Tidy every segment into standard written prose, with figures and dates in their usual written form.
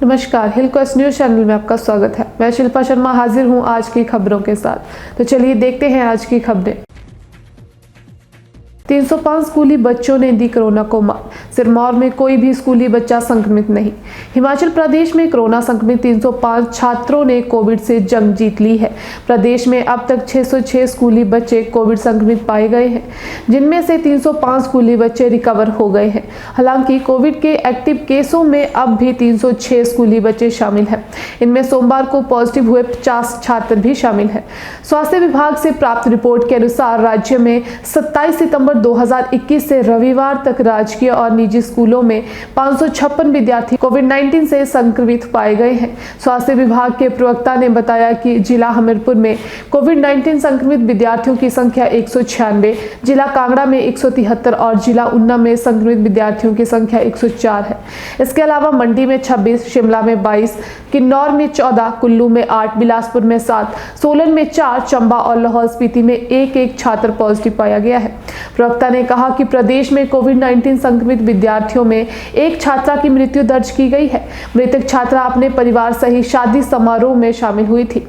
नमस्कार, हिल Quest news channel में आपका स्वागत है। मैं शिल्पा शर्मा हाजिर हूं आज की खबरों के साथ। तो चलिए देखते हैं आज की खबरें। 305 स्कूली बच्चों ने दी कोरोना को मात। सिरमौर में कोई भी स्कूली बच्चा संक्रमित नहीं। हिमाचल प्रदेश में कोरोना संक्रमित 305 छात्रों ने कोविड से जंग जीत ली है। प्रदेश में अब तक 606 स्कूली बच्चे कोविड संक्रमित पाए गए हैं, जिनमें से 305 स्कूली बच्चे रिकवर हो गए हैं। हालांकि कोविड के एक्टिव केसों में अब भी 306 स्कूली बच्चे शामिल हैं। इनमें सोमवार को पॉजिटिव हुए 50 छात्र भी शामिल हैं। स्वास्थ्य विभाग से प्राप्त रिपोर्ट के अनुसार राज्य में 27 सितंबर 2021 से रविवार तक राजकीय और निजी स्कूलों में 556 विद्यार्थी कोविड-19 से संक्रमित पाए गए हैं। स्वास्थ्य विभाग के प्रवक्ता ने बताया कि जिला हमीरपुर में कोविड-19 संक्रमित विद्यार्थियों की संख्या 196, जिला कांगड़ा में 173 और जिला ऊना में संक्रमित विद्यार्थियों की संख्या 104 है। इसके अलावा मंडी में 26, शिमला में 22, किन्नौर में 14, कुल्लू में 8, बिलासपुर में 7, सोलन में 4, चंबा और लाहौल स्पीति में एक छात्र पॉजिटिव पाया गया है। प्रवक्ता ने कहा कि प्रदेश में कोविड-19 संक्रमित विद्यार्थियों में एक छात्रा की मृत्यु दर्ज की गई है। मृतक छात्रा अपने परिवार सहित शादी समारोह में शामिल हुई थी,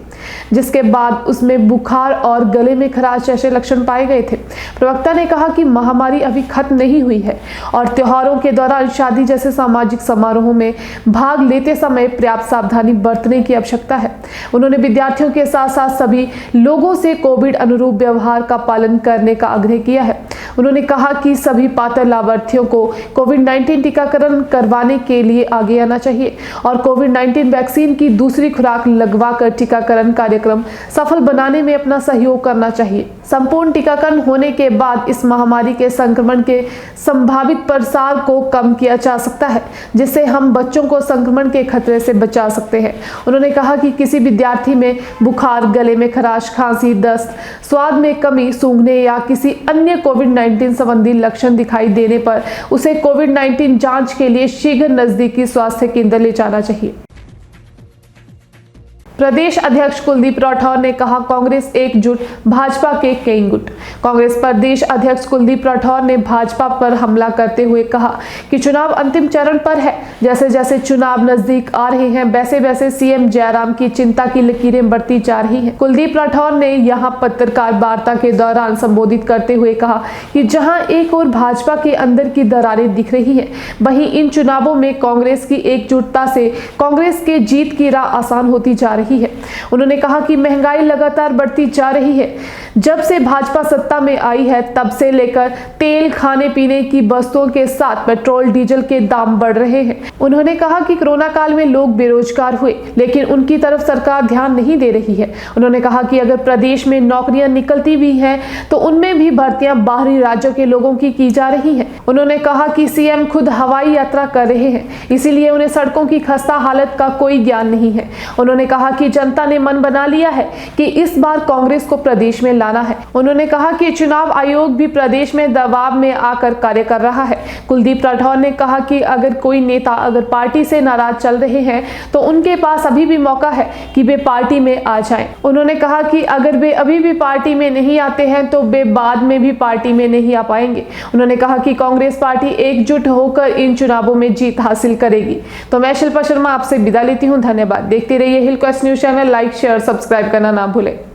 जिसके बाद उसमें बुखार और गले में खराश जैसे लक्षण पाए गए थे। प्रवक्ता ने कहा कि महामारी अभी खत्म नहीं हुई है और त्योहारों के दौरान शादी जैसे सामाजिक समारोहों में भाग लेते समय पर्याप्त सावधानी बरतने की आवश्यकता है। उन्होंने विद्यार्थियों के साथ साथ सभी लोगों से कोविड अनुरूप व्यवहार का पालन करने का आग्रह किया है। उन्होंने कहा कि सभी पात्र लाभार्थियों को कोविड-19 टीकाकरण करवाने के लिए आगे आना चाहिए और कोविड-19 वैक्सीन की दूसरी खुराक लगवाकर टीकाकरण कार्यक्रम सफल बनाने में अपना सहयोग करना चाहिए। संपूर्ण टीकाकरण होने के बाद इस महामारी के संक्रमण के संभावित प्रसार को कम किया जा सकता है, जिससे हम बच्चों को संक्रमण के खतरे से बचा सकते हैं। उन्होंने कहा कि किसी विद्यार्थी में बुखार, गले में खराश, खांसी, दस्त, स्वाद में कमी, सूंघने या किसी अन्य कोविड-19 संबंधी लक्षण दिखाई देने पर उसे कोविड-19 जांच के लिए शीघ्र नजदीकी स्वास्थ्य केंद्र ले जाना चाहिए। प्रदेश अध्यक्ष कुलदीप राठौर ने कहा, कांग्रेस एकजुट, भाजपा के कई गुट। कांग्रेस प्रदेश अध्यक्ष कुलदीप राठौर ने भाजपा पर हमला करते हुए कहा कि चुनाव अंतिम चरण पर है। जैसे जैसे चुनाव नजदीक आ रहे हैं, वैसे वैसे सीएम जयराम की चिंता की लकीरें बढ़ती जा रही हैं। कुलदीप राठौर ने यहां पत्रकार वार्ता के दौरान संबोधित करते हुए कहा कि जहां एक और भाजपा के अंदर की दरारें दिख रही है, वहीं इन चुनावों में कांग्रेस की एकजुटता से कांग्रेस के जीत की राह आसान होती जा रही है। उन्होंने कहा कि महंगाई लगातार बढ़ती जा रही है। जब से भाजपा सत्ता में आई है, तब से लेकर तेल, खाने पीने की वस्तुओं के साथ पेट्रोल, डीजल के दाम बढ़ रहे हैं। उन्होंने कहा कि कोरोना काल में लोग बेरोजगार हुए, लेकिन उनकी तरफ सरकार ध्यान नहीं दे रही है। उन्होंने कहा कि अगर प्रदेश में नौकरियां निकलती भी हैं, तो उनमें भी भर्तियां बाहरी राज्यों के लोगों की जा रही है। उन्होंने कहा कि सीएम खुद हवाई यात्रा कर रहे हैं, इसीलिए उन्हें सड़कों की खस्ता हालत का कोई ज्ञान नहीं है। उन्होंने कहा कि जनता ने मन बना लिया है कि इस बार कांग्रेस को प्रदेश में लाना है। उन्होंने कहा कि चुनाव आयोग भी प्रदेश में दबाव में आकर कार्य कर रहा है। कुलदीप राठौर ने कहा कि अगर कोई नेता अगर पार्टी से नाराज चल रहे हैं, तो उनके पास अभी भी मौका है कि वे पार्टी में आ जाएं। उन्होंने कहा कि अगर वे अभी भी पार्टी में नहीं आते हैं, तो वे बाद में भी पार्टी में नहीं आ पाएंगे। उन्होंने कहा कि कांग्रेस पार्टी एकजुट होकर इन चुनावों में जीत हासिल करेगी। तो मैं शिल्पा शर्मा आपसे विदा लेती हूँ। धन्यवाद। देखते रहिए Hill Quest news channel. Like, share, subscribe करना ना भूलें।